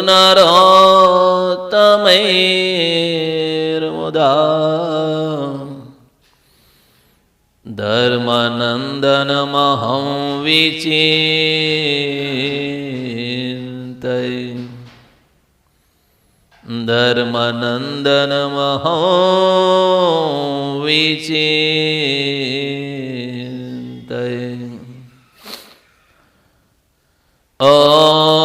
નરોત્તમૈર્મુદા ધર્માનંદનમહં વિચિંતય ધર્માનંદનમહં વિચિંતય ઓમ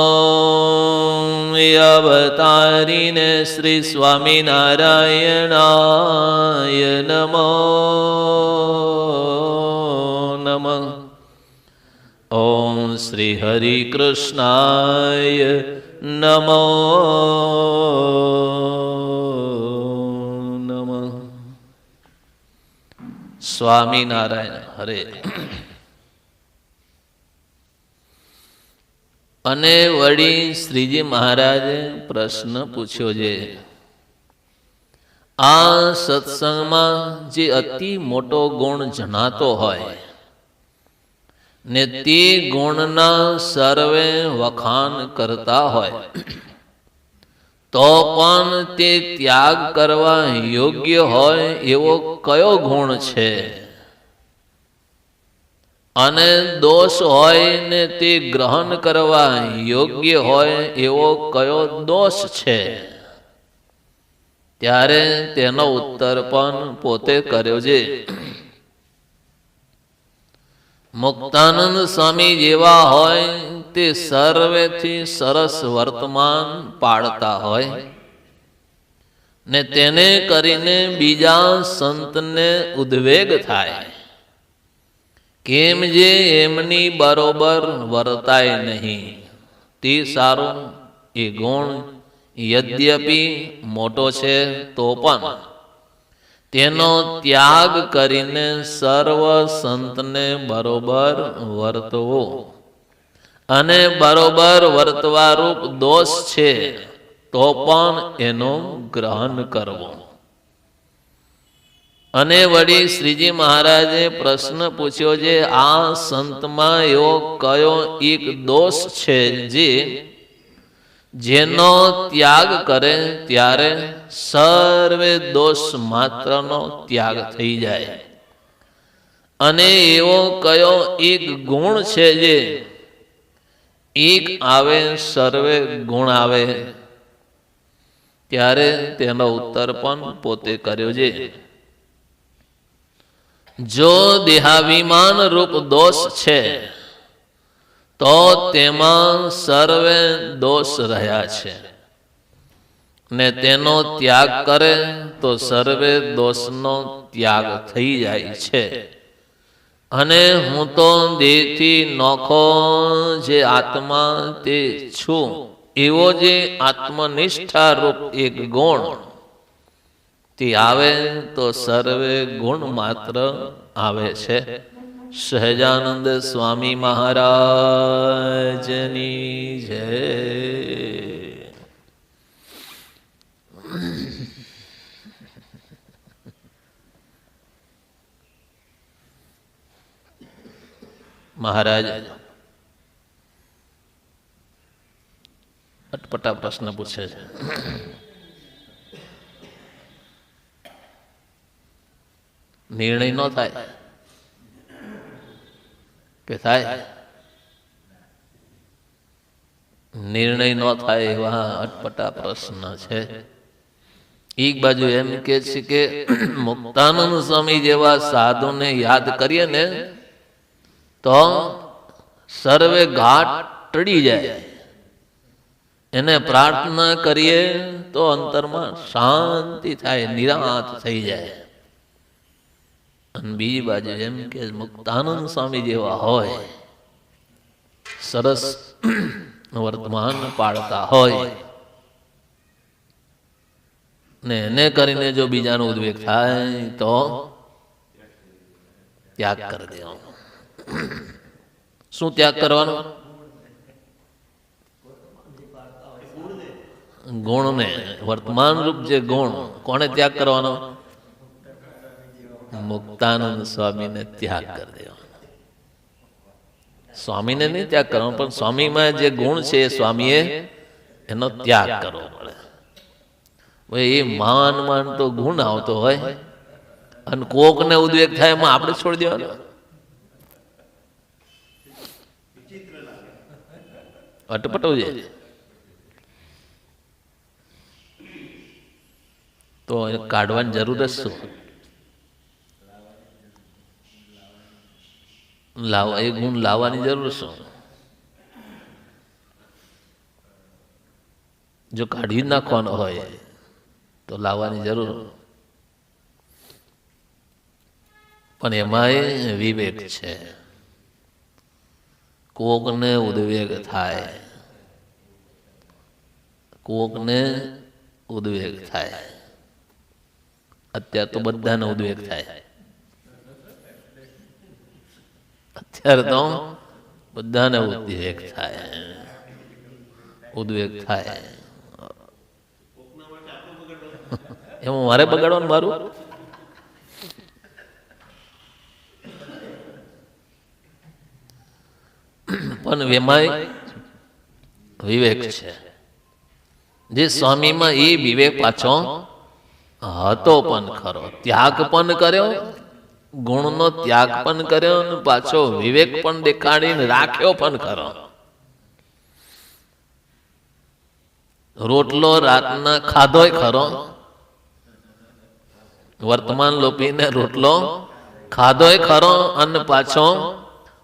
અવતારીને શ્રી સ્વામિનારાયણાય નમો નમઃ. ઓમ શ્રી હરિ કૃષ્ણાય નમો નમઃ. સ્વામિનારાયણ હરે. અને વળી શ્રીજી મહારાજે પ્રશ્ન પૂછ્યો છે, આ સત્સંગમાં જે અતિ મોટો ગુણ જણાતો હોય ને તે ગુણના સર્વે વખાણ કરતા હોય તો પણ તે ત્યાગ કરવા યોગ્ય હોય એવો કયો ગુણ છે? અને દોષ હોય ને તે ગ્રહણ કરવા યોગ્ય હોય એવો કયો દોષ છે? ત્યારે તેનો ઉત્તર પણ પોતે કર્યો છે. મુક્તાનંદ સ્વામી જેવા હોય તે સર્વેથી સરસ વર્તમાન પાડતા હોય ને તેને કરીને બીજા સંતને ઉદ્વેગ થાય, કેમ જે એમની બરોબર વર્તાય નહીં. તે સારું એ ગુણ યદ્યપી મોટો છે તો પણ તેનો ત્યાગ કરીને સર્વ સંતને બરોબર વર્તવો અને બરોબર વર્તવારૂપ દોષ છે તો પણ એનું ગ્રહણ કરવું. અને વળી શ્રીજી મહારાજે પ્રશ્ન પૂછ્યો છે, આ સંતમાં એવો કયો એક દોષ છે જેનો ત્યાગ કરે ત્યારે સર્વે દોષ માત્રનો ત્યાગ થઈ જાય? અને એવો કયો એક ગુણ છે જે એક આવે સર્વે ગુણ આવે? ત્યારે તેનો ઉત્તર પણ પોતે કર્યો છે. જો દેહાભિમાન રૂપ દોષ છે તો તેમાં સર્વે દોષ રહ્યા છે ને તેનો ત્યાગ કરે તો સર્વે દોષનો ત્યાગ થઈ જાય છે. અને હું તો દેહથી નોખો જે આત્મા તે છું એવો જે આત્મનિષ્ઠા રૂપ એક ગુણ તે આવે તો સર્વે ગુણ માત્ર આવે છે. સહજાનંદ સ્વામી મહારાજની જય. મહારાજ અટપટા પ્રશ્ન પૂછે છે. નિર્ણય ન થાય કે થાય? નિર્ણય ન થાય એવા અટપટા પ્રશ્ન છે. એક બાજુ એમ કે છે કે મુક્તાનંદ સ્વામી જેવા સાધુને યાદ કરીએ ને તો સર્વે ઘાટ ટળી જાય, એને પ્રાર્થના કરીએ તો અંતરમાં શાંતિ થાય, નિરાંત થઈ જાય. અને બીજી બાજુ એમ કે મુક્તાનંદ સ્વામી જેવા હોય, સરસ વર્તમાન પાડતા હોય ને એને કરીને જો બીજાનો ઉદ્વેગ થાય તો ત્યાગ કરી દેવાનો. શું ત્યાગ કરવાનો? ગુણને, વર્તમાન રૂપ જે ગુણ, કોને ત્યાગ કરવાનો? મુક્તાનંદ સ્વામીને ત્યાગ કરી દેવાનો. સ્વામીને નહીં ત્યાગ કરવાનો, પણ સ્વામીમાં જે ગુણ છે એ સ્વામીએ એનો ત્યાગ કરવો પડે. ભાઈ એ માન તો ગુણ આવતો હોય અને કોકને ઉદ્વેગ થાય એમાં આપણે છોડી દેવાનો. અટપટવું છે તો કાઢવાની જરૂર જ શું? લાવવા એ ગુણ લાવવાની જરૂર શું? જો કાઢી નાખવાનો હોય તો લાવવાની જરૂર, પણ એમાંય વિવેક છે. કોકને ઉદ્વેગ થાય, કોકને ઉદ્વેગ થાય. અત્યારે તો બધાને ઉદ્વેગ થાય. અત્યારે તો બધાને ઉદ્વેગ થાય, ઉદ્વેગ થાય. એમાં મારે બગાડવાનું મારું? પણ એમાંય વિવેક છે. જે સ્વામીમાં એ વિવેક પાછો હતો પણ ખરો, ત્યાગ પણ કર્યો, ગુણનો ત્યાગ પણ કર્યો અને પાછો વિવેક પણ દેખાડીને રાખ્યો પણ ખરો. રોટલો રાતના ખાધોય ખરો, વર્તમાન લોપીને રોટલો ખાધોય ખરો અને પાછો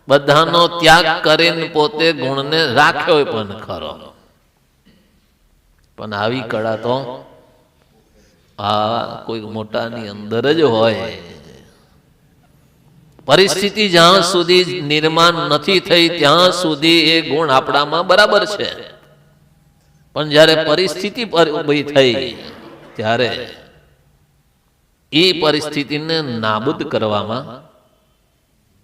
બધાનો ત્યાગ કરીને પોતે ગુણને રાખ્યો પણ ખરો. પણ આવી કળા તો આ કોઈ મોટાની અંદર જ હોય. પરિસ્થિતિ જ્યાં સુધી નિર્માણ નથી થઈ ત્યાં સુધી એ ગુણ આપણામાં બરાબર છે. પણ જ્યારે પરિસ્થિતિ ઉભી થઈ ત્યારે એ પરિસ્થિતિને નાબૂદ કરવામાં,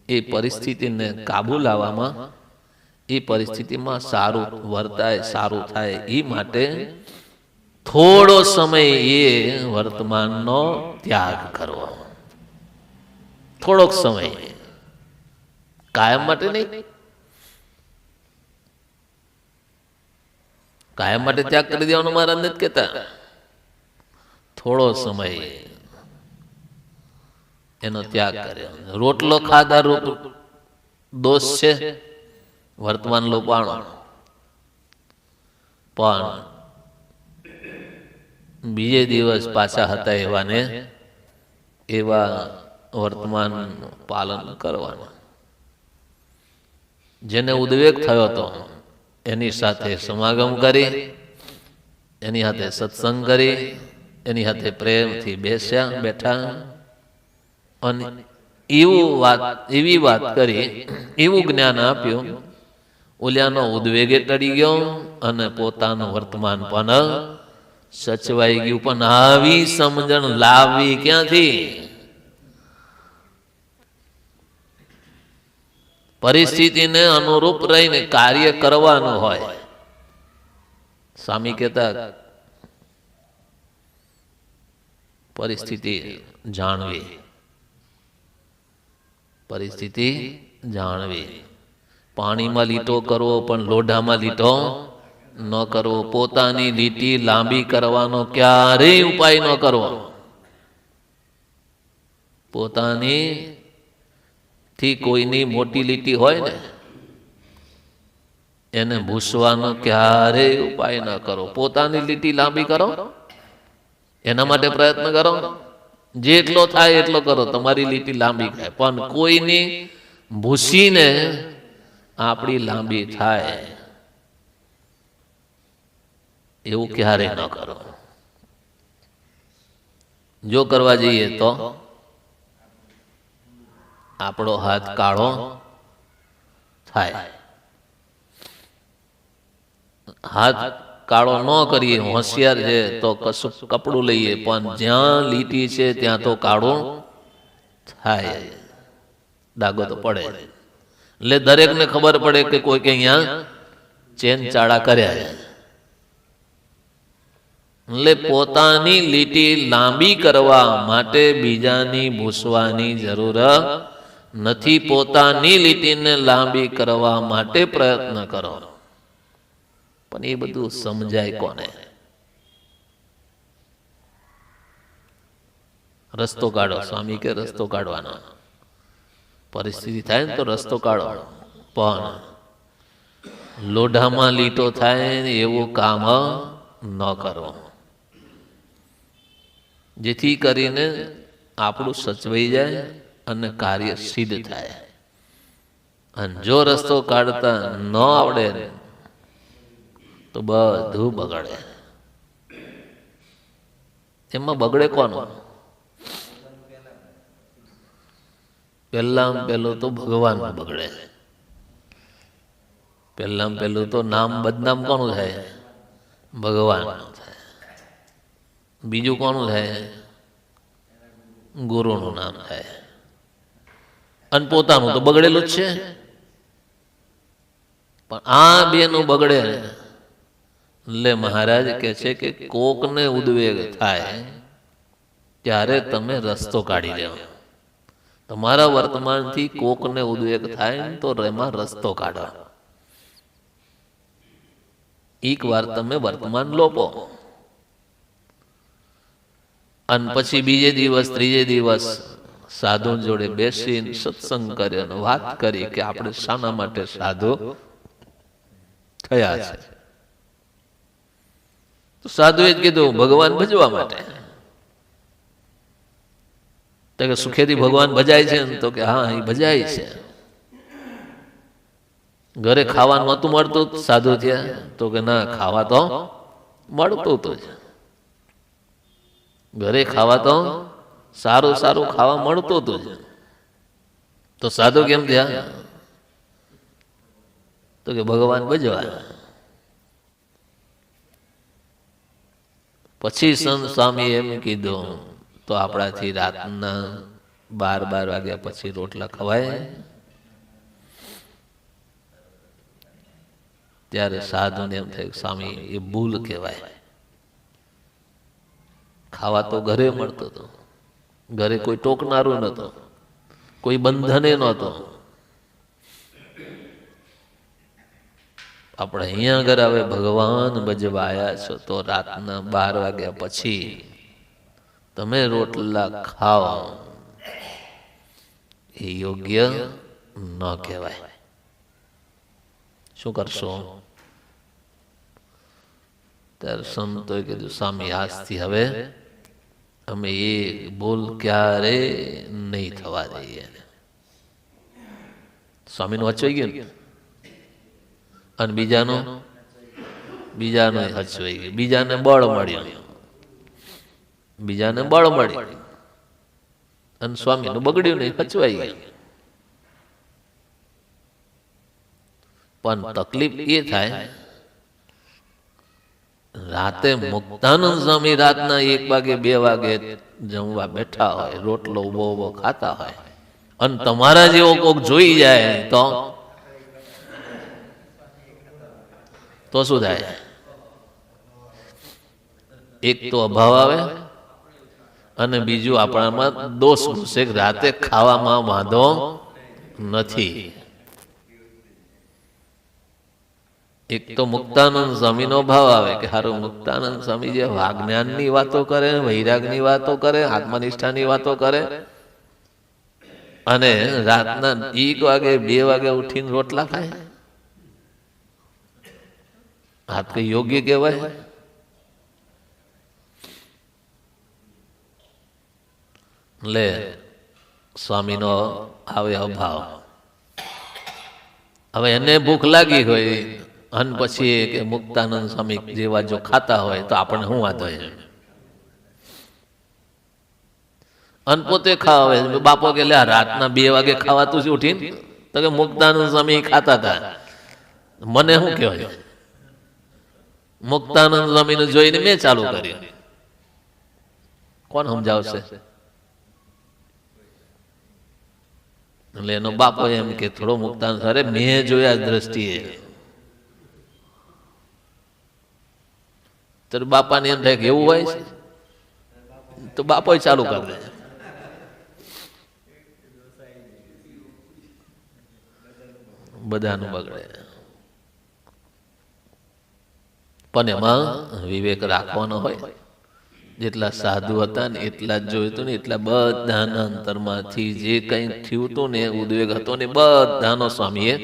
એ પરિસ્થિતિને કાબુ લાવવામાં, એ પરિસ્થિતિમાં સારું વર્તાય, સારું થાય એ માટે થોડો સમય એ વર્તમાનનો ત્યાગ કરવો. થોડોક સમય, કાયમ માટે નહીં. કાયમ માટે ત્યાગ કરી દેવાનો મારા નથી કહેતા. થોડો સમય એનો ત્યાગ કર્યો. રોટલો ખાધા રૂપ દોષ છે, વર્તમાન લોપાણો. પણ બીજે દિવસ પાછા હતા એવાને એવા વર્તમાન પાલન કરવાનું. જેને ઉદ્વેગ થયો હતો એની સાથે સમાગમ કરી, એની સાથે સત્સંગ કરી, એની સાથે પ્રેમથી બેઠા અને એવી વાત કરી, એવું જ્ઞાન આપ્યું, ઓલિયાનો ઉદ્વેગે ટળી ગયો અને પોતાનું વર્તમાન પણ સચવાઈ ગયું. પણ આવી સમજણ લાવવી ક્યાંથી? પરિસ્થિતિને અનુરૂપ રહીને કાર્ય કરવાનું હોય. સ્વામી કહેતા પરિસ્થિતિ જાણવી, પરિસ્થિતિ જાણવી. પાણીમાં લીટો કરવો પણ લોઢામાં લીટો ન કરવો. પોતાની લીટી લાંબી કરવાનો ક્યારેય ઉપાય ન કરવો. પોતાની થી કોઈની મોટી લીટી હોય ને એને ભૂસવાનો ક્યારેય ઉપાય ન કરો. પોતાની લીટી લાંબી કરો, એના માટે પ્રયત્ન કરો. જેટલો થાય એટલો કરો, તમારી લીટી લાંબી થાય. પણ કોઈની ભૂસીને આપણી લાંબી થાય એવું ક્યારેય ન કરો. જો કરવા જઈએ તો આપણો હાથ કાળો થાય. હાથ કાળો ન કરીએ, હોશિયાર છે તો કશું કપડું લઈએ, પણ જ્યાં લીટી છે ત્યાં તો કાળું થાય, ડાઘો તો પડે. એટલે દરેકને ખબર પડે કે કોઈ કે અહીંયા ચેન ચાળા કર્યા છે. એટલે પોતાની લીટી લાંબી કરવા માટે બીજાની ભૂસવાની જરૂર નથી. પોતાની લીટીને લાંબી કરવા માટે પ્રયત્ન કરો. પણ એ બધું સમજાય કોને? રસ્તો કાઢો. સ્વામી કે રસ્તો કાઢવાનો. પરિસ્થિતિ થાય ને તો રસ્તો કાઢો, પણ લોઢામાં લીટો થાય ને એવું કામ ન કરો, જેથી કરીને આપણું સચવાઈ જાય અને કાર્ય સિદ્ધ થાય. અને જો રસ્તો કાઢતા ન આવડે તો બધું બગડે. એમાં બગડે કોનું? પહેલું તો ભગવાન બગડે. પહેલું તો નામ બદનામ કોનું થાય? ભગવાન થાય. બીજું કોનું થાય? ગુરુનું નામ થાય. અને પોતાનું તો બગડેલું જ છે. પણ આ બેનું બગડે એટલે મહારાજ કહે છે કે કોકને ઉદ્વેગ થાય ત્યારે તમે રસ્તો કાઢી લેવો. તમારા વર્તમાનથી કોકને ઉદ્વેગ થાય તો એમાં રસ્તો કાઢો. એક વાર તમે વર્તમાન લોપો અને પછી બીજે દિવસ ત્રીજે દિવસ સાધુ જોડે બેસીને સત્સંગ કર્યો અને વાત કરી કે આપણે શાના માટે સાધુ થયા છે. તો સાધુએ જ કીધું ભગવાન ભજવા માટે. તો કે સુખેથી ભગવાન ભજાય છે ને? તો કે હા, એ ભજાય છે. ઘરે ખાવાનું નહોતું મળતું સાધુ થયા? તો કે ના, ખાવા તો મળતું હતું જ. ઘરે ખાવા તો સારું સારું ખાવા મળતું હતું જ. તો સાધુ કેમ થયા? તો કે ભગવાન ભજવા. પછી સંત સ્વામી એમ કીધું તો આપણાથી રાતના 12 વાગ્યા પછી રોટલા ખવાય? ત્યારે સાધુને એમ થયું સ્વામી એ ભૂલ કહેવાય. ખાવા તો ઘરે મળતો હતો. ઘરે કોઈ ટોકનારું નહોતો, કોઈ બંધને નહોતો. આપણે અહીંયા આગળ હવે ભગવાન ભજવા આવ્યા છો તો રાતના 12 વાગ્યા પછી તમે રોટલા ખાઓ એ યોગ્ય ન કહેવાય. શું કરશો? ત્યારે સંતોએ કીધું સ્વામી આજથી હવે અમે એ ભૂલ ક્યારે નહીં થવા દઈએ. સ્વામીનું હચવાઈ ગયું અને બીજાનું હચવાઈ ગયું. બીજાને બળ મળ્યું અને સ્વામીનું બગડ્યું નહીં, હચવાઈ ગયું. પણ તકલીફ એ થાય રાતે મુક્તાનંદ સ્વામી રાતના 1 વાગે 2 વાગે જમવા બેઠા હોય, રોટલો ઉભો ખાતા હોય અને તમારા જેવો કોક જોઈ જાય તો શું થાય? એક તો અભાવ આવે અને બીજું આપણામાં દોષ ઘૂસે. રાતે ખાવામાં વાંધો નથી. એક તો મુક્તાનંદ સ્વામીનો ભાવ આવે કે હારું મુક્તાનંદ સ્વામી જે જ્ઞાનની વાતો કરે, વૈરાગની વાતો કરે, આત્મનિષ્ઠાની વાતો કરે અને રાતના 1 વાગે 2 વાગે ઉઠીને રોટલા ખાય, આ કઈ યોગ્ય કહેવાય? લે સ્વામીનો આવે અભાવ. હવે એને ભૂખ લાગી હોય અને પછી કે મુક્તાનંદ સ્વામી જેવા જો ખાતા હોય તો આપણને શું વાંધો? અને પોતે ખાવા બાપો કે લે રાતના 2 વાગે ખાવાતું છે ઉઠીને? તો કે મુક્તાનંદ સ્વામી ખાતા હતા, મને શું કહેવાય? મુક્તાનંદ સ્વામીને જોઈને મેં ચાલુ કર્યું. કોણ સમજાવશે? એટલે એનો બાપો એમ કે થોડો મુક્તાનંદ, અરે મેં જોયા દ્રષ્ટિએ. તો બાપાને એમ થાય કે એવું હોય છે તો બાપો ચાલુ કરી દે. બધાનું બગડે. પણ એમાં વિવેક રાખવાનો હોય. જેટલા સાધુ હતા ને એટલા જ જોયું હતું ને એટલા બધાના અંતરમાંથી જે કંઈ થયું હતું ને ઉદ્વેગ હતો ને બધાનો સ્વામીએ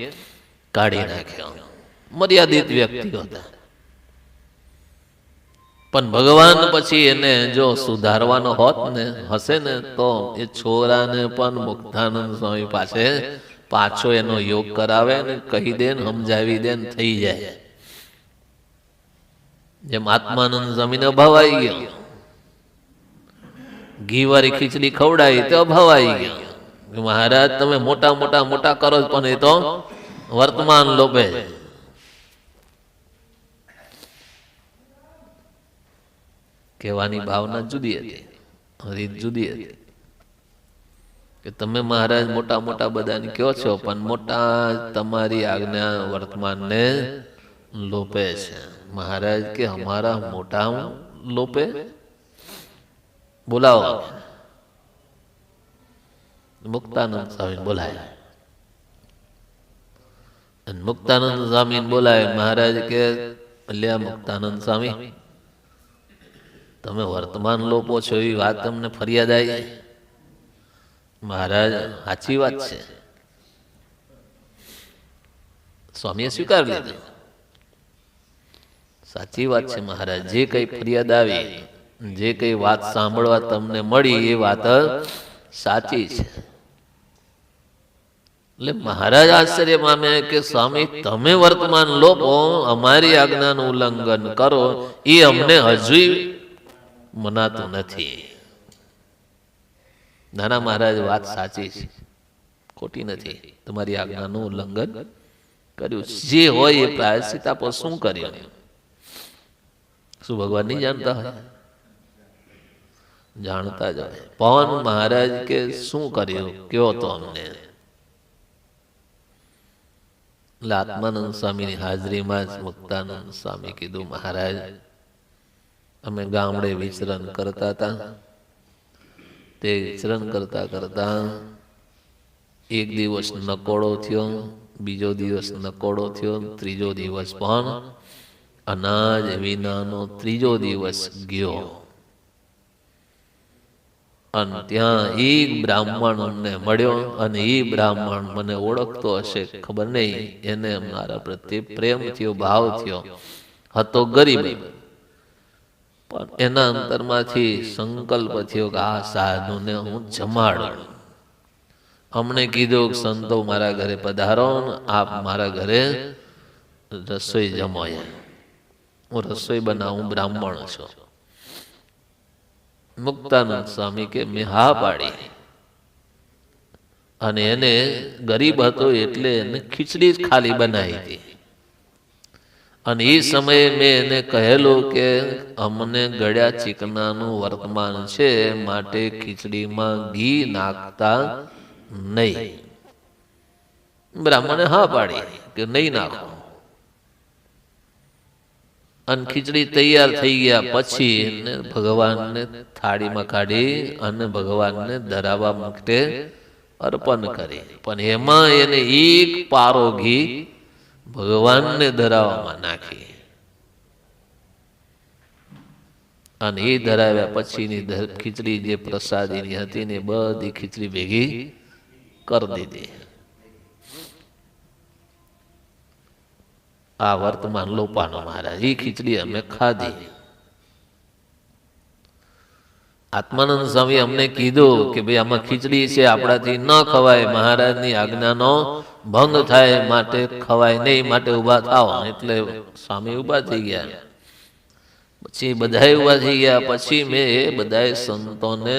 કાઢી નાખ્યો. મર્યાદિત વ્યક્તિઓ હતા, પણ ભગવાન પછી એને જો સુધારવાનો હોત ને હશે ને તો એ છોરાને પણ મુક્તાનંદ સ્વામી પાસે પાછો એનો યોગ કરાવે ને કહી દે ને સમજાવી દે ને થઈ જાય. જેમ આત્માનંદ સ્વામીને ભવાઈ ગયો, ઘી વાળી ખીચડી ખવડાવી તો ભવાઈ ગયો. મહારાજ તમે મોટા મોટા મોટા કરો પણ એ તો વર્તમાન લોભે. કહેવાની ભાવના જુદી હતી, રીત જુદી હતી કે તમે મહારાજ મોટા મોટા બધાને કહો છો પણ મોટા તમારી આજ્ઞા વર્તમાનને લોપે છે. મહારાજ કે હમારા મોટા લોપે, બોલાવો. મુક્તાનંદ સ્વામી બોલાય અને મુક્તાનંદ સ્વામી બોલાય. મહારાજ કે અલ્યા મુક્તાનંદ સ્વામી તમે વર્તમાન લોપો છો એવી વાત તમને ફરિયાદ આવી. મહારાજ સાચી વાત છે. સ્વામીએ સ્વીકાર લીધું, સાચી વાત છે મહારાજ, જે કઈ ફરિયાદ આવી, જે કઈ વાત સાંભળવા તમને મળી એ વાત સાચી છે. એટલે મહારાજ આશ્ચર્ય પામે કે સ્વામી તમે વર્તમાન લોપો, અમારી આજ્ઞાનું ઉલ્લંઘન કરો એ અમને હજુ મનાતું નથી. નાના મહારાજ વાત સાચી છે, ખોટી નથી. તમારી આજ્ઞાનું ઉલ્લંઘન કર્યું, જે હોય એ પ્રાયશ્ચિત આપો. શું કર્યું? શું ભગવાન નહીં જાણતા હોય? જાણતા જ હોય. પણ મહારાજ કે શું કર્યું કયો તો અમને. એટલે આત્માનંદ સ્વામીની હાજરીમાં જ મુક્તાનંદ સ્વામી કીધું મહારાજ અમે ગામડે વિચરણ કરતા હતા. તે વિચરણ કરતા કરતા એક દિવસ નકોડો થયો, બીજો દિવસ નકોડો થયો, ત્રીજો દિવસ પણ અનાજ વિનાનો ત્રીજો દિવસ ગયો. અને ત્યાં એક બ્રાહ્મણ અમને મળ્યો અને એ બ્રાહ્મણ મને ઓળખતો હશે ખબર નહીં, એને મારા પ્રત્યે પ્રેમ થયો, ભાવ થયો. હતો ગરીબ, પણ એના અંતરમાંથી સંકલ્પ થયો કે આ સાધુને હું જમાડું. અમને કીધું કે સંતો મારા ઘરે પધારો, આપ મારા ઘરે રસોઈ જમો. હું રસોઈ બનાવું, બ્રાહ્મણ છું. મુક્તાનંદ સ્વામી કે મેં હા પાડી. અને એને ગરીબ હતો એટલે એને ખીચડી જ ખાલી બનાવી હતી. અને એ સમયે મેં એને કહેલું કે અમને ગળ્યા ચીકનાનું વર્તમાન છે, માટે ખીચડીમાં ઘી નાખતા નહીં. બ્રાહ્મણે હા પાડી કે નહીં નાખો. અને ખીચડી તૈયાર થઈ ગયા પછી એને ભગવાનને થાળીમાં કાઢી અને ભગવાનને ધરાવવા માટે અર્પણ કરી. પણ એમાં એને એક પારો ઘી ભગવાનને ધરાવવામાં નાખી. અને એ ધરાવ્યા પછીની ખીચડી જે પ્રસાદીની હતી ને બધી ખીચડી ભેગી કરી દીધી. આ વર્તમાન લોપાનો મહારાજ, એ ખીચડી અમે ખાધી. આત્માનંદ સ્વામી અમને કીધું કે ભાઈ આમાં ખીચડી છે, આપણાથી ન ખવાય, મહારાજની આજ્ઞાનો ભંગ થાય, માટે ખવાય નહીં, માટે ઊભા થાવ. એટલે સ્વામી ઊભા થઈ ગયા. પછી બધાએ ઊભા થઈ ગયા. પછી મેં એ બધાએ સંતોને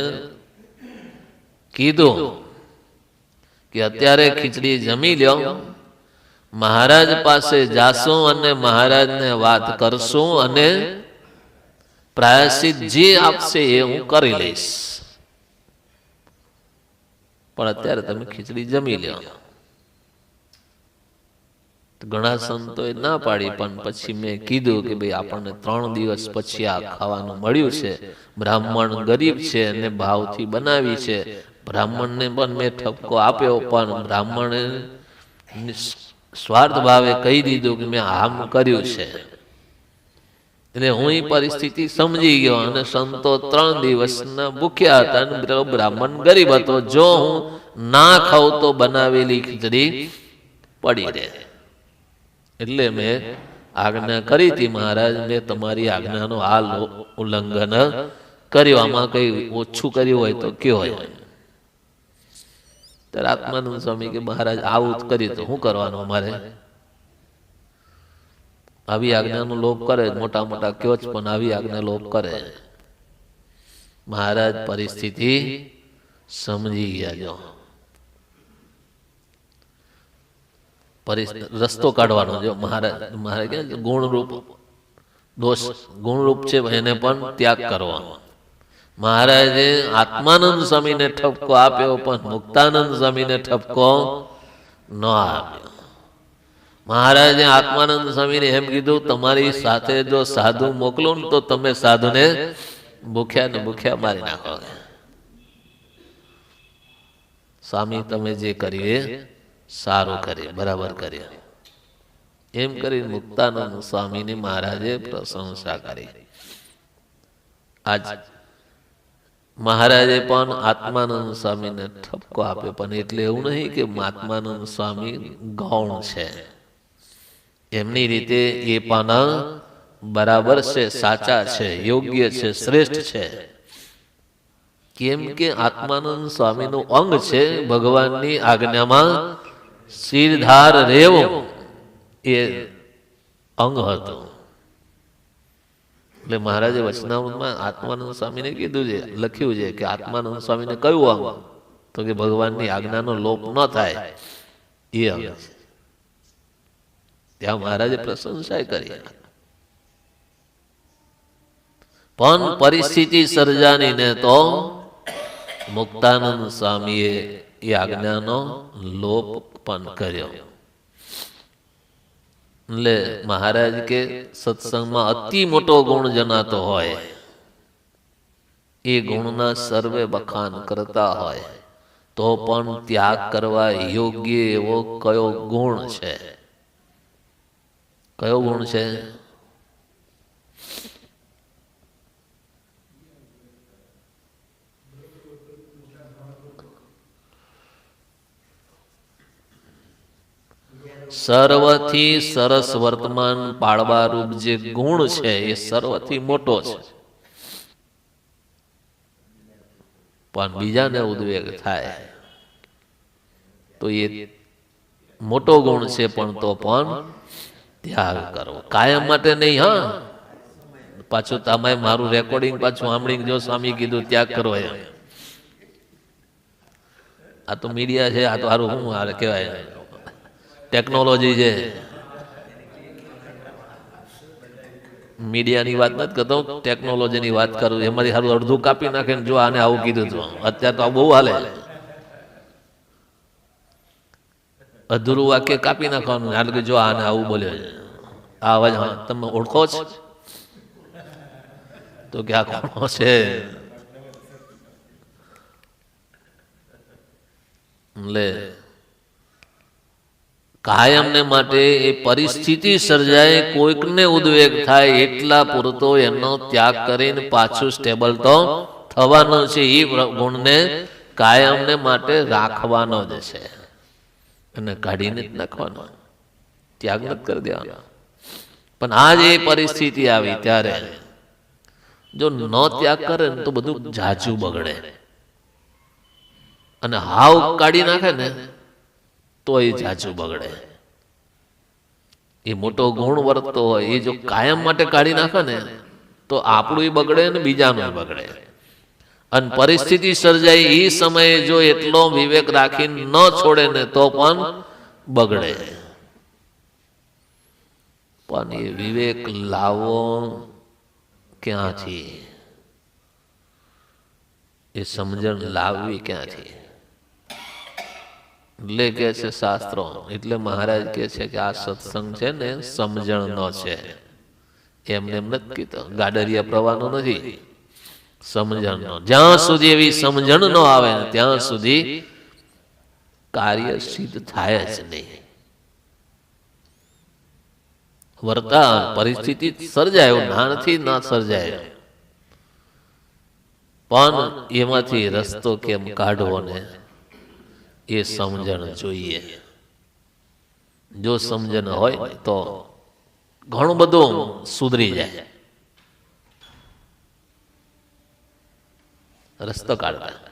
કીધું કે અત્યારે ખીચડી જમી લ્યો, મહારાજ પાસે જાશું અને મહારાજને વાત કરશું અને પ્રાયશ્ચિત જે આપશે એ હું કરી લઈશ. પણ અત્યારે તમે ખીચડી જમી લ્યો. ઘણા સંતોએ ના પાડી, પણ પછી મેં કીધું કે ભાઈ આપણને 3 દિવસ પછી આ ખાવાનું મળ્યું છે. બ્રાહ્મણ ગરીબ છે અને ભાવથી બનાવી છે. બ્રાહ્મણને પણ મેં ઠપકો આપ્યો, પણ બ્રાહ્મણે સ્વાર્થ ભાવે કહી દીધું કે મેં આમ કર્યું છે. એટલે હું એ પરિસ્થિતિ સમજી ગયો અને સંતો 3 દિવસના ભૂખ્યા હતા અને બ્રાહ્મણ ગરીબ હતો. જો હું ના ખાઉં તો બનાવેલી ખીચડી પડી રહે. એટલે મેં આજ્ઞા કરી હતી, મહારાજ મેં તમારી આજ્ઞાનો હાલ ઉલ્લંઘન કર્યું, આમાં કઈ ઓછું કર્યું હોય તો કયો હોય. ત્યારે આત્માનંદ સ્વામી કે મહારાજ આવું જ કર્યું તો શું કરવાનું અમારે? આવી આજ્ઞાનો લોપ કરે, મોટા મોટા કયો જ પણ આવી આજ્ઞા લોપ કરે. મહારાજ પરિસ્થિતિ સમજી ગયા. જો રસ્તો કાઢવાનો. જો મહારાજ કે ગુણરૂપ દોષ ગુણરૂપ છે એને પણ ત્યાગ કરવો. મહારાજે આત્માનંદ સ્વામીને ઠપકો આપ્યો પણ મુક્તાનંદ સ્વામીને ઠપકો ન આપ્યો. મહારાજે આત્માનંદ સ્વામીને એમ કીધું, તમારી સાથે જો સાધુ મોકલો ને તો તમે સાધુને ભૂખ્યા ને ભૂખ્યા મારી નાખો. સ્વામી તમે જે કર્યું એ સારું કર્યું, બરાબર કર્યું. એમ કરી મુક્તાનંદ સ્વામીની મહારાજે પ્રશંસા કરી. આજ મહારાજે પણ આત્માનંદ સ્વામીને ઠપકો આપ્યો, પણ એટલે એવું નહીં કે આત્માનંદ સ્વામી ગૌણ છે. એમની રીતે એ પણ બરાબર છે, સાચા છે, યોગ્ય છે, શ્રેષ્ઠ છે. કેમ કે આત્માનંદ સ્વામીનું અંગ છે ભગવાનની આજ્ઞામાં શિરધાર રહેવું, એ અંગ હતું. એટલે મહારાજે વચનામૃતમાં આત્માનંદ સ્વામીને કીધું છે, લખ્યું છે કે આત્માનંદ સ્વામીને કયું અંગ? તો કે ભગવાનની આજ્ઞાનો લોપ ન થાય એ અંગ છે. ત્યાં મહારાજે પ્રશંસા કરી. પણ પરિસ્થિતિ સર્જાની ને તો મુક્તાનંદ સ્વામીએ એ આજ્ઞાનો લોપ પણ કર્યો. એટલે મહારાજ કે સત્સંગમાં અતિ મોટો ગુણ જનાતો હોય, એ ગુણના સર્વે બખાન કરતા હોય, તો પણ ત્યાગ કરવા યોગ્ય એવો કયો ગુણ છે? કયો ગુણ છે? સર્વથી સરસ વર્તમાન પાળવા રૂપ જે ગુણ છે એ સર્વથી મોટો છે. પણ બીજાને ઉદ્વેગ થાય તો એ મોટો ગુણ છે, પણ તો પણ ત્યાગ કરવો કાયમ માટે નહીં. હા, પાછું તમે મારું રેકોર્ડિંગ પાછું સાંભળી જો સ્વામી કીધું ત્યાગ કરો એમ. આ તો મીડિયા છે, આ તો સારું શું હારે કહેવાય, ટેકનોલોજી છે. મીડિયાની વાત નથી કરતો, ટેકનોલોજીની વાત કરું. એમાંથી સારું અડધું કાપી નાખે ને જો આને આવું કીધું હતું. અત્યારે તો આ બહુ હાલે, અધૂરું વાક્ય કાપી નાખવાનું. એટલે જો આને આવું બોલ્યો છે, આ અવાજ હા તમે ઓળખો છો? તો કે આ કોણ છે? એટલે કાયમને માટે એ પરિસ્થિતિ સર્જાય, કોઈકને ઉદ્વેગ થાય એટલા પૂરતો એનો ત્યાગ કરીને પાછું સ્ટેબલ તો થવાનો છે. એ ગુણને કાયમને માટે રાખવાનો જ છે અને કાઢીને જ નાખવાનો, ત્યાગ નથી કરી દેવાનો. પણ આજ એ પરિસ્થિતિ આવી ત્યારે જો ન ત્યાગ કરે ને તો બધું જાજુ બગડે, અને હાવ કાઢી નાખે ને તો એ જાજુ બગડે. એ મોટો ગુણ વર્તતો હોય એ જો કાયમ માટે કાઢી નાખે ને તો આપણું બગડે ને બીજાનું બગડે. અને પરિસ્થિતિ સર્જાય એ સમયે જો એટલો વિવેક રાખીને ન છોડે ને તો પણ બગડે. પણ એ વિવેક લાવવો ક્યાંથી? એ સમજણ લાવવી ક્યાંથી? એટલે કે છે શાસ્ત્રો, એટલે મહારાજ કે છે કે આ સત્સંગ છે ને સમજણનો છે. એમને એમ નથી કીધો, ગાડરિયા પ્રવાહનો નથી, સમજણનો. જ્યાં સુધી એવી સમજણ ન આવે ને ત્યાં સુધી કાર્ય સિદ્ધ થાય જ નહીં. વર્તાન પરિસ્થિતિ સર્જાય, એવું ના નથી, ના સર્જાય, પણ એમાંથી રસ્તો કેમ કાઢવો ને એ સમજણ જોઈએ. જો સમજણ હોય ને તો ઘણું બધું સુધરી જાય. રસ્તો કાઢવા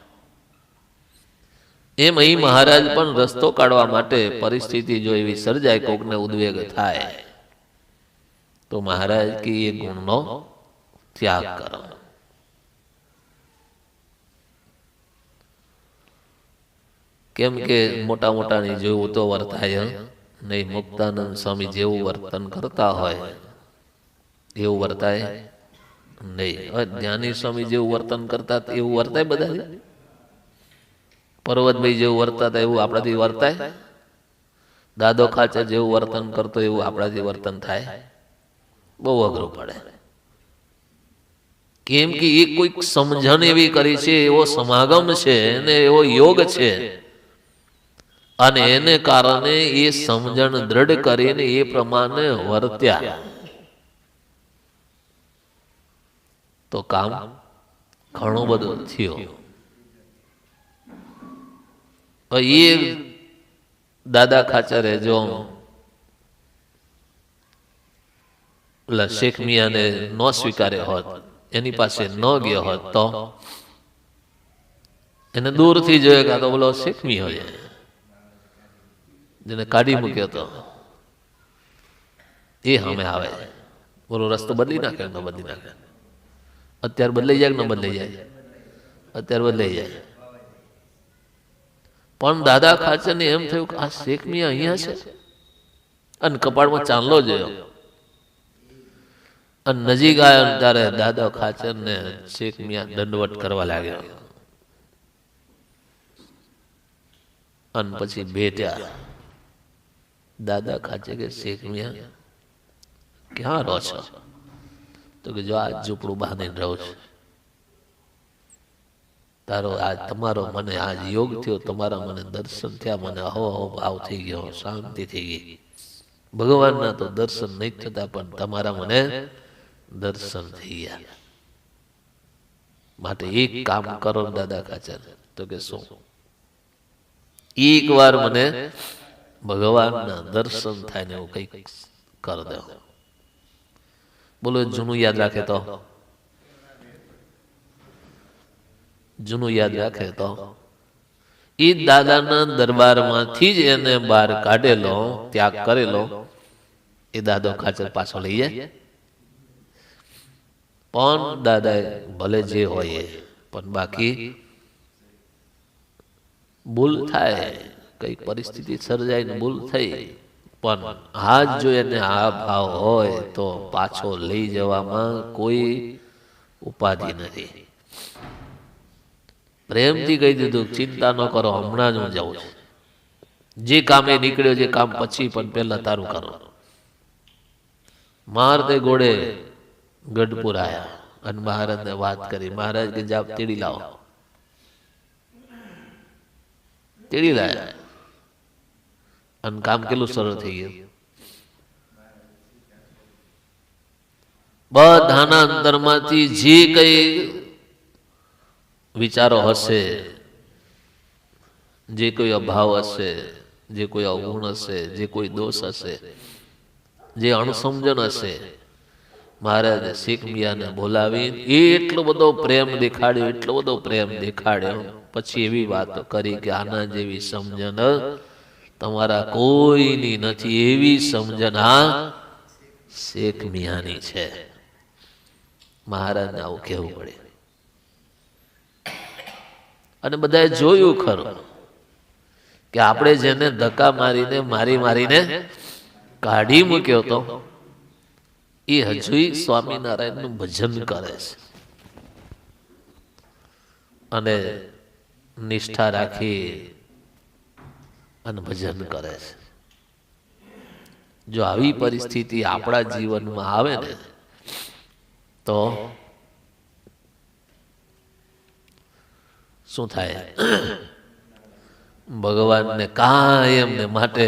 એમ અહીં મહારાજ પણ રસ્તો કાઢવા માટે પરિસ્થિતિ જો એવી સર્જાય, કોકને ઉદ્વેગ થાય, તો મહારાજ કે એ ગુણનો ત્યાગ કરો. કેમ કે મોટા મોટાની જેવું તો વર્તાય નહીં. મુક્તાનંદ સ્વામી જેવું વર્તન કરતા હોય એવું વર્તાય નહીં. જ્ઞાની સ્વામી જેવું વર્તન કરતા એવું વર્તાય બધા? પર્વતભાઈ જેવું વર્તાતા એવું આપણાથી વર્તાય? દાદો ખાચર જેવું વર્તન કરતો એવું આપણાથી વર્તન થાય? બહુ અઘરું પડે. કેમ કે એ કોઈક સમજણ એવી કરી છે, એવો સમાગમ છે અને એવો યોગ છે, અને એને કારણે એ સમજણ દ્રઢ કરીને એ પ્રમાણે વર્ત્યા તો કામ ઘણું બધું થયું. એ દાદા ખાચરે જો શેખ મિયાને ન સ્વીકાર્યો હોત, એની પાસે ન ગયો હોત, તો એને દૂરથી જોયે કાં તો બોલો શેખ મિયા હોય જેને કાઢી મૂક્યો તો એ સામે આવે, બોલો રસ્તો બદલી નાખે ન બદલી નાખે. અત્યારે બદલાઈ જાય કે ન બદલાઈ જાય? અત્યારે બદલાઈ જાય. પણ દાદા ખાચરને એમ થયું કે આ શેખ મિયા અહીંયા છે, અને કપાળમાં ચાંદલો જોયો, અને નજીક આવ્યો ત્યારે દાદા ખાચરને શેખ મિયા દંડવટ કરવા લાગ્યો, અને પછી ભેટ્યા. દાદા ખાચર કે શેખ મિયા ક્યાં રહો છો? તો કે જો આ ઝૂંપડું બાંધીને રહું છું. તારો આજ તમારો મને આજ યોગ થયો, તમારા મને દર્શન થયા, મને હવો ભાવ થઈ ગયો, શાંતિ થઈ ગઈ. ભગવાનના તો દર્શન નહીં થતા, પણ તમારા મને દર્શન થઈ ગયા. માટે એક કામ કરો દાદા ખાચર. તો કે શું? એક વાર મને ભગવાનના દર્શન થાય ને એવું કંઈક કર દો. બોલો જૂનું યાદ રાખે તો, જૂનું યાદ રાખે તો એ દાદાના દરબારમાંથી જ એને બહાર કાઢેલો, ત્યાગ કરેલો, એ દાદો ખાચર પાછો લઈ જાય. પણ દાદા ભલે જે હોય પણ બાકી ભૂલ થાય, કઈ પરિસ્થિતિ સર્જાય ને ભૂલ થઈ, પણ આજ જો એને આ ભાવ હોય તો પાછો લઈ જવામાં કોઈ ઉપાધિ નથી. પ્રેમથી કહી દીધું ચિંતા ન કરો, હમણાં જ હું જાઉં છું. જે કામે નીકળ્યો, જે કામ પછી, પણ પહેલા તારું કરો. મારતે ઘોડે ગઢપુર આયા અને મહારાજને વાત કરી. મહારાજ કે જાપ તેડી લાવો. તેડી લાયા અને કામ કેટલું સરળ થઈ ગયું. બધાના અંતરમાંથી જે કઈ વિચારો હશે, જે કોઈ અભાવ હશે, જે કોઈ અવગુણ હશે, જે કોઈ દોષ હશે, જે અણસમજણ હશે, મહારાજે શેખ મિયાને બોલાવી એટલો બધો પ્રેમ દેખાડ્યો, એટલો બધો પ્રેમ દેખાડ્યો. પછી એવી વાતો કરી કે આના જેવી સમજણ તમારા કોઈની નથી, એવી સમજણ આ શેખ મિયાની છે. મહારાજને આવું કહેવું પડે. અને બધાએ જોયું ખરું કે આપણે જેને ધક્કા મારીને મારીને કાઢી મૂક્યો તો એ હજુય સ્વામિનારાયણનું ભજન કરે છે અને નિષ્ઠા રાખી અને ભજન કરે છે. જો આવી પરિસ્થિતિ આપણા જીવનમાં આવે ને તો શું થાય? ભગવાનને કાયમને માટે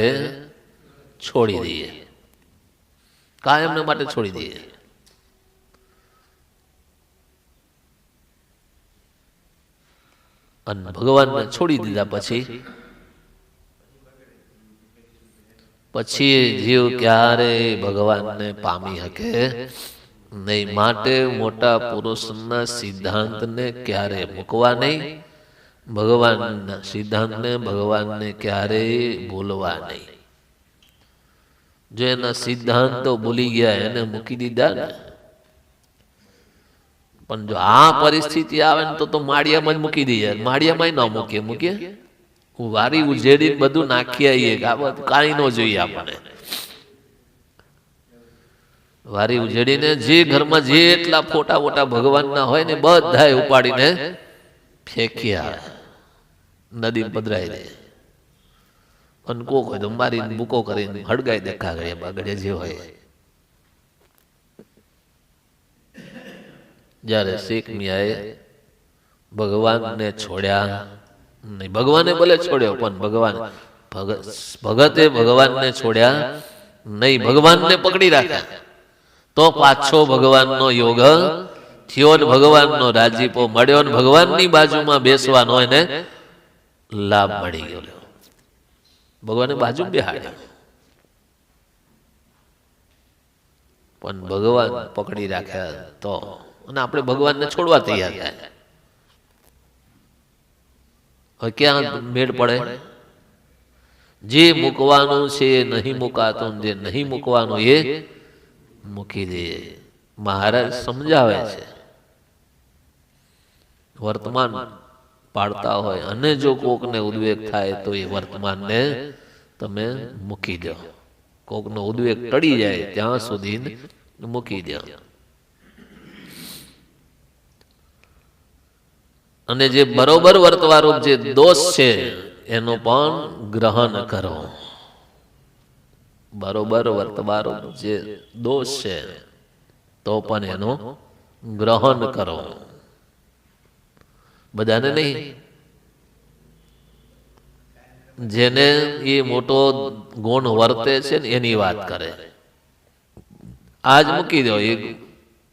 છોડી દઈએ. કાયમને માટે છોડી દઈએ. અને ભગવાનને છોડી દીધા પછી જીવ ક્યારેય ભગવાનને પામી શકે નહીં. માટે મોટા પુરુષના સિદ્ધાંતને ક્યારે મૂકવા નહીં, ભગવાનના સિદ્ધાંતને ભગવાનને ક્યારેય ભૂલવા નહીં. જો એના સિદ્ધાંતો ભૂલી ગયા, એને મૂકી દીધા ને. પણ જો આ પરિસ્થિતિ આવે ને તો માળિયામાં જ મૂકી દઈએ. માળિયામાં ન મૂકીએ હું વારી ઉજેડી બધું નાખી આવીએ, કાંઈ ન જોઈએ આપણે. વારી ઉજેડીને જે ઘરમાં જેટલા ફોટા વોટા ભગવાનના હોય ને બધા ઉપાડીને ફેંકી આવે, નદી પધરાઈ દે. અને કોક હોય તો મારીને બુકો કરીને હળગાઈ દે, કાગળિયા બાગળિયા જે હોય. જ્યારે શેખ મિયાએ ભગવાનને છોડ્યા નહીં, ભગવાને ભલે છોડ્યો પણ ભગતે ભગવાનને છોડ્યા નહીં, ભગવાનને પકડી રાખ્યા. તો પાછો ભગવાનનો યોગ થયો ને ભગવાનનો રાજીપો મળ્યો ને ભગવાનની બાજુમાં બેસવાનો એને લાભ મળી ગયો. ભગવાને બાજુ બેહાડ્યો પણ ભગવાન પકડી રાખ્યા. તો અને આપણે ભગવાનને છોડવા તૈયાર થાય. હવે ક્યાં મેળ પડે? જે મૂકવાનું છે એ નહીં મુકાતું, જે નહીં મૂકવાનું એ મૂકી દે. મહારાજ સમજાવે છે, વર્તમાન પાડતા હોય અને જો કોકને ઉદ્વેગ થાય તો એ વર્તમાનને તમે મૂકી દો. કોકનો ઉદ્વેગ ટળી જાય ત્યાં સુધી મૂકી દો. અને જે બરોબર વર્તવારૂપ જે દોષ છે એનો પણ ગ્રહણ કરો. બરોબર વર્તવારૂપ જે દોષ છે તો પણ એનો ગ્રહણ કરો. બધાને નહીં. જેને એ મોટો ગુણ વર્તે છે ને એની વાત કરે. આજ મૂકી દો, એ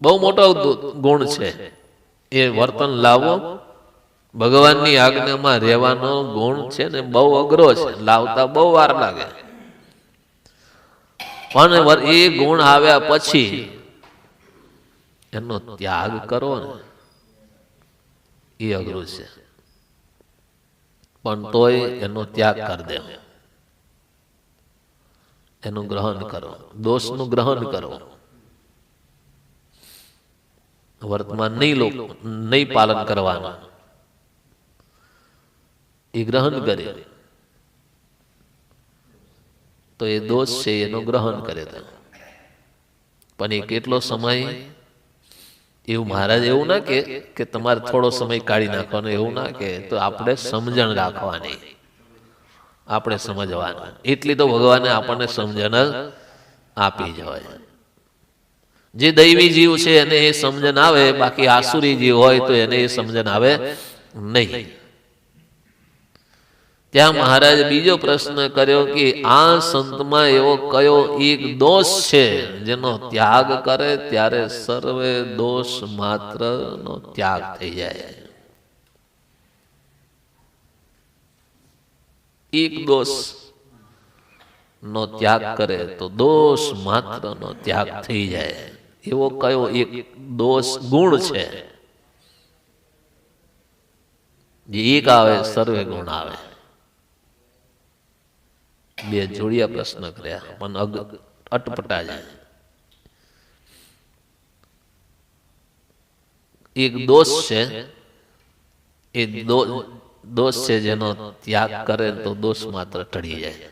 બહુ મોટો ગુણ છે, એ વર્તન લાવો. ભગવાનની આજ્ઞામાં રહેવાનો ગુણ છે ને બહુ અઘરો છે, લાવતા બહુ વાર લાગે. પણ એ ગુણ આવ્યા પછી એનો ત્યાગ કરો ને એ અઘરું છે. પણ તોય એનો ત્યાગ કરી દે, એનું ગ્રહણ કરો, દોષનું ગ્રહણ કરો. વર્તમાન નહીં પાલન કરવાનું, એ ગ્રહણ કરે તો એ દોષ છે એનું ગ્રહણ કરે. પણ એ કેટલો સમય? એવું મહારાજ એવું ના કે તમારે થોડો સમય કાઢી નાખવાનો, એવું ના કે. તો આપણે સમજણ રાખવાની, આપણે સમજવાનું. એટલી તો ભગવાને આપણને સમજણ આપી જ હોય. જે દૈવી જીવ છે એને એ સમજણ આવે, બાકી આસુરી જીવ હોય તો એને એ સમજણ આવે નહીં. ત્યાં મહારાજ બીજો પ્રશ્ન કર્યો કે આ સંતમાં એવો કયો એક દોષ છે જેનો ત્યાગ કરે ત્યારે સર્વે દોષ માત્ર નો ત્યાગ થઈ જાય? એક દોષ નો ત્યાગ કરે તો દોષ માત્ર નો ત્યાગ થઈ જાય. એવો કયો એક દોષ ગુણ છે? જે એક આવે સર્વે ગુણ આવે. બે જોડિયા પ્રશ્ન કર્યા પણ અટપટા જાય. એક દોષ છે, એ દોષ છે જેનો ત્યાગ કરે તો દોષ માત્ર ટળી જાય.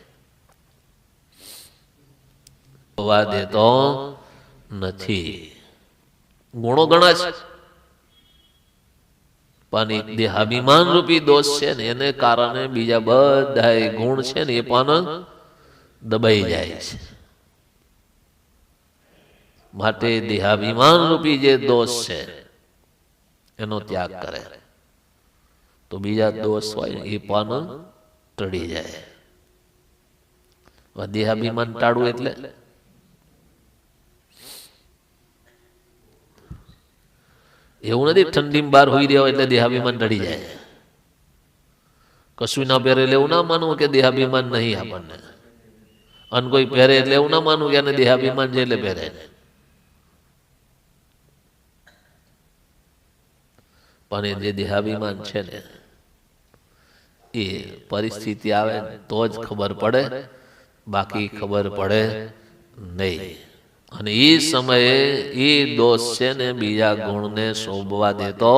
હોવા દેતો નથી. ગુણો ઘણા છે પણ એક દેહાભિમાન રૂપી દોષ છે ને એને કારણે બીજા બધા ગુણ છે ને એ પણ દબાઈ જાય છે. માટે દેહાભિમાન રૂપી જે દોષ છે એનો ત્યાગ કરે તો બીજા દોષ હોય એ પણ ટળી જાય. દેહાભિમાન ટાળવું એટલે એવું નથી ઠંડીમાં બહાર હોઈ રહ્યો એટલે દેહાભિમાન ટળી જાય. કશું ના પહેરે એટલે એવું ના માનવું કે દેહાભિમાન નહીં આપણને. અને કોઈ પહેરે એટલે એવું ના માનવું કે એને દેહાભિમાન છે એટલે પહેરે. પણ એ જે દેહાભિમાન છે ને એ પરિસ્થિતિ આવે તો જ ખબર પડે, બાકી ખબર પડે નહીં. અને એ સમયે એ દોષ છે ને બીજા ગુણને શોભવા દેતો